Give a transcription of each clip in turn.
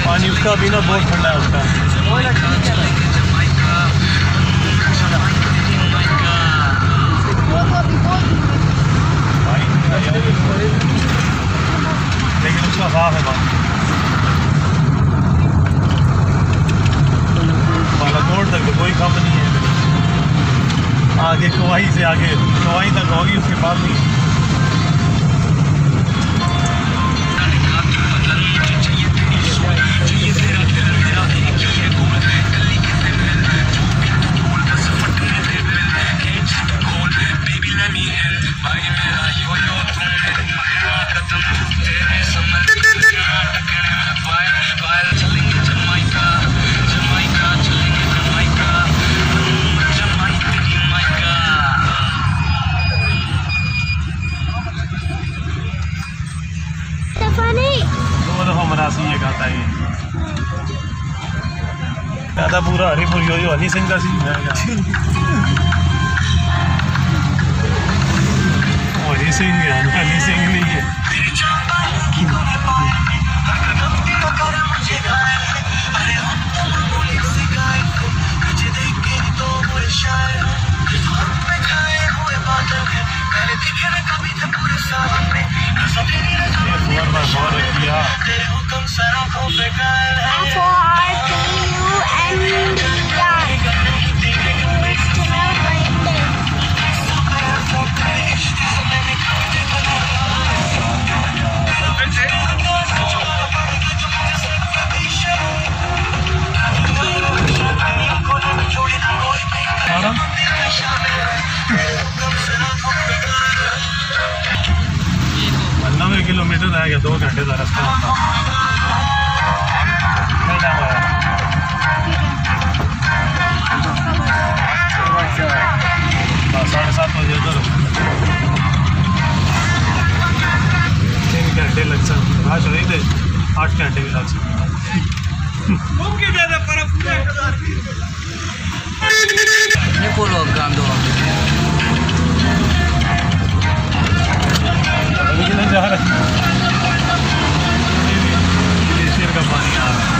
पानी उसका भी ना बहुत ठंडा है उसका। लेकिन उसका साफ है पानी। बालाकोट तक तो कोई कम नहीं है, आगे कुवाई से आगे कुवाई तक होगी, उसके बाद नहीं। मनासी ये गाता है ज़्यादा पूरा हरीपुर यो हनी सिंह का सीन है। हनी सिंह है, हनी सिंह नहीं है। किलोमीटर रह गया, 2 घंटे का रास्ता होता है। 7:30 बजे उधर 3 घंटे लग सकते, आज रही थे 8 घंटे भी लग सकते। जा रहा है ग्लेशियर का पानी आ रहा है।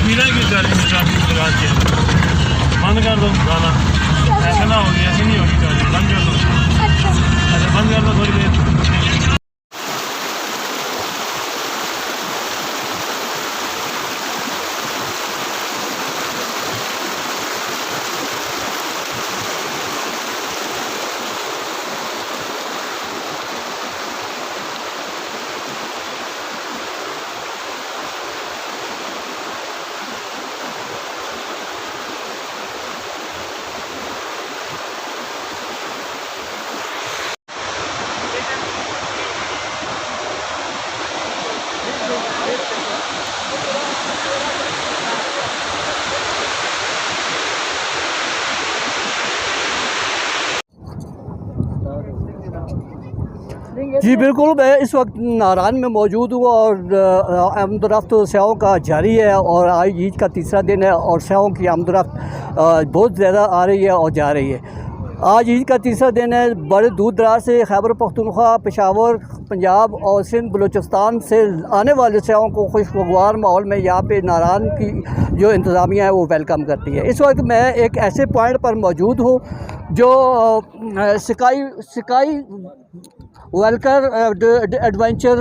मीरा की चार्जिंग ट्रैफिक लगा के बंद कर दो गाना, ऐसा ना होगी, ऐसे नहीं होगी चार्जिंग, बंद कर दो। अच्छा बंद कर दो थोड़ी देर। जी बिल्कुल, मैं इस वक्त नारान में मौजूद हूँ और आमदरफ्त स्याहों का जारी है और आज ईद का तीसरा दिन है और स्याहों की आमदरफ्त बहुत ज़्यादा आ रही है और जा रही है। आज ईद का तीसरा दिन है। बड़े दूर दराज से खैबर पख्तूनख्वा, पेशावर, पंजाब और सिंध बलूचिस्तान से आने वाले स्याहों को खुशगवार माहौल में यहाँ पे नारान की जो इंतज़ामिया है वो वेलकम करती है। इस वक्त मैं एक ऐसे पॉइंट पर मौजूद हूँ जो स्काई वेलकर एडवेंचर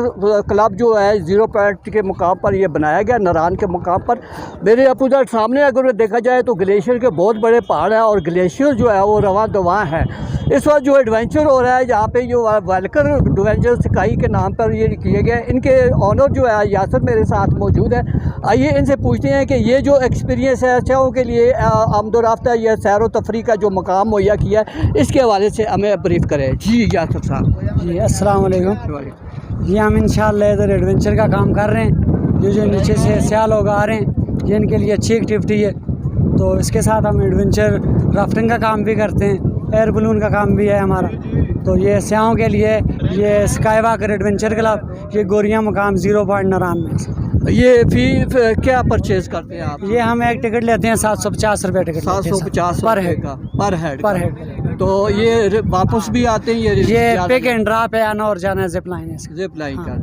क्लब जो है 0 पॉइंट के मुकाम पर ये बनाया गया, नारान के मुकाम पर। मेरे अपोजिट सामने अगर देखा जाए तो ग्लेशियर के बहुत बड़े पहाड़ हैं और ग्लेशियर जो है वो रवां दवां है। इस वक्त जो एडवेंचर हो रहा है यहाँ पे, जो वेलकर एडवेंचर स्काई के नाम पर ये किए गए, इनके ऑनर जो है यासर मेरे साथ मौजूद है। आइए इनसे पूछते हैं कि ये जो एक्सपीरियंस है स्याहों के लिए आमदोरफ्ता या सैर व तफरी का जो मकाम मुहैया किया है, इसके हवाले से हमें ब्रीफ करें। जी यासर साहब। जी अस्सलाम वालेकुम। ये हम इंशाल्लाह इधर एडवेंचर का काम कर रहे हैं। ये जो नीचे से स्याल लोग आ रहे हैं ये इनके लिए अच्छी एक्टिविटी है। तो इसके साथ हम एडवेंचर राफ्टिंग का काम भी करते हैं, एयर बलून का काम भी है हमारा। तो ये स्याहों के लिए ये स्काई वॉकर एडवेंचर क्लब, ये गोरियां मुकाम 0 पॉइंट नारायण में। ये फी क्या परचेज करते हैं आप? ये हम एक टिकट लेते हैं 750 रुपये टिकट। 750 पर हेड का पर हेड पर हेड। तो ये वापस भी आते हैं? ये पिक एंड ड्रॉप है, आना और जाना, जिप लाइन है। जिप लाइन का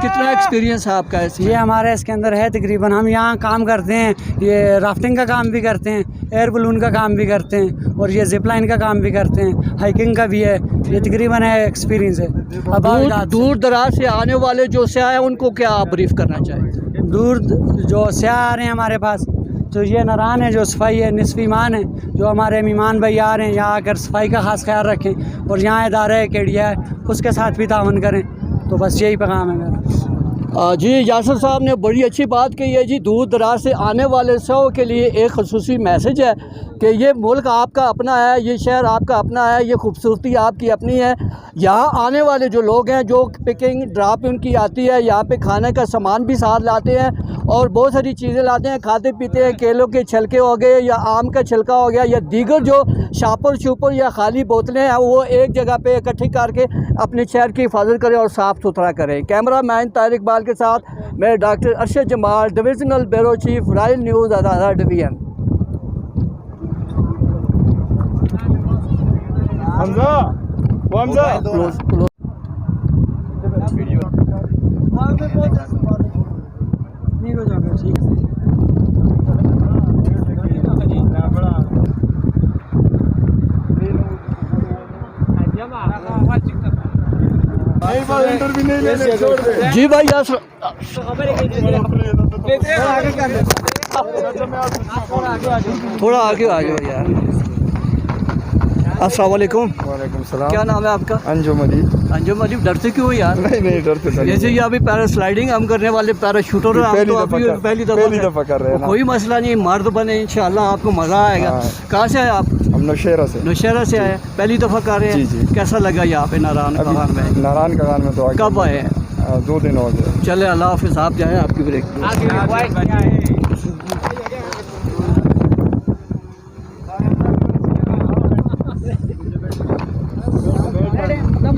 कितना एक्सपीरियंस है आपका इसमें? ये हमारे इसके अंदर है तकरीबन। हम यहाँ काम करते हैं, ये राफ्टिंग का काम भी करते हैं, एयर बलून का काम भी करते हैं और ये जिप लाइन का काम भी करते हैं, हाइकिंग का भी है। ये तकरीबन है एक्सपीरियंस है। अब दूर दराज से आने वाले जो स्याह हैं उनको क्या आप ब्रीफ करना चाहेंगे? दूर जो स्याह आ रहे हैं हमारे पास, तो ये नारान है जो सफाई है, निस्फ ईमान है। जो हमारे मेहमान भाई आ रहे हैं यहाँ आकर सफाई का ख़ास ख्याल रखें और यहाँ इदारा है केडिया है उसके साथ भी तावन करें। तो बस यही पैगाम है मेरा। जी यासर साहब ने बड़ी अच्छी बात कही है जी। दूर दराज से आने वाले सौ के लिए एक खसूसी मैसेज है कि ये मुल्क आपका अपना है, ये शहर आपका अपना है, ये खूबसूरती आपकी अपनी है। यहाँ आने वाले जो लोग हैं जो पिकिंग ड्रॉप उनकी आती है, यहाँ पे खाने का सामान भी साथ लाते हैं और बहुत सारी चीज़ें लाते हैं, खाते पीते हैं। केलों के छिलके हो गए या आम का छिलका हो गया या दीगर जो शापर शुपर या खाली बोतलें हैं वो एक जगह पे इकट्ठी करके अपने शहर की हिफाजत करें और साफ़ सुथरा करें। कैमरा मैन तारिक इकबाल के साथ मैं doctor Arshad Jamal, divisional bureau chief, royal news अदारा डिवीज़न। हमजा वो हमजा नहीं हो जाएगा ठीक से। इंटरव्यू नहीं लेने छोड़ दे जी भाई यासर थोड़ा आगे आ जाओ यार। अस्सलाम वालेकुम। वालेकुम सलाम। क्या नाम है आपका? अंजुम अली। अंजुम अली, डरते क्यों यार? नहीं डरते नहीं। जैसे ये अभी पैरास्लाइडिंग हम करने वाले पैराशूटर हैं, हम तो अभी पहली दफ़ा कर रहे हैं ना। कोई मसला नहीं, मर्द बने इंशाल्लाह, आपको मज़ा आएगा। हाँ। कहाँ से आए आप? हम नौशहरा से। नौशहरा से आए, पहली दफ़ा कर रहे हैं? जी जी। कैसा लगा यहाँ पे नारायण कगान में? नारायण कगान में तो कब आए हैं? 2 दिन हो गए। चले अल्लाह हाफिज़, आप जाएँ, आपकी ब्रेक।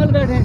बैठे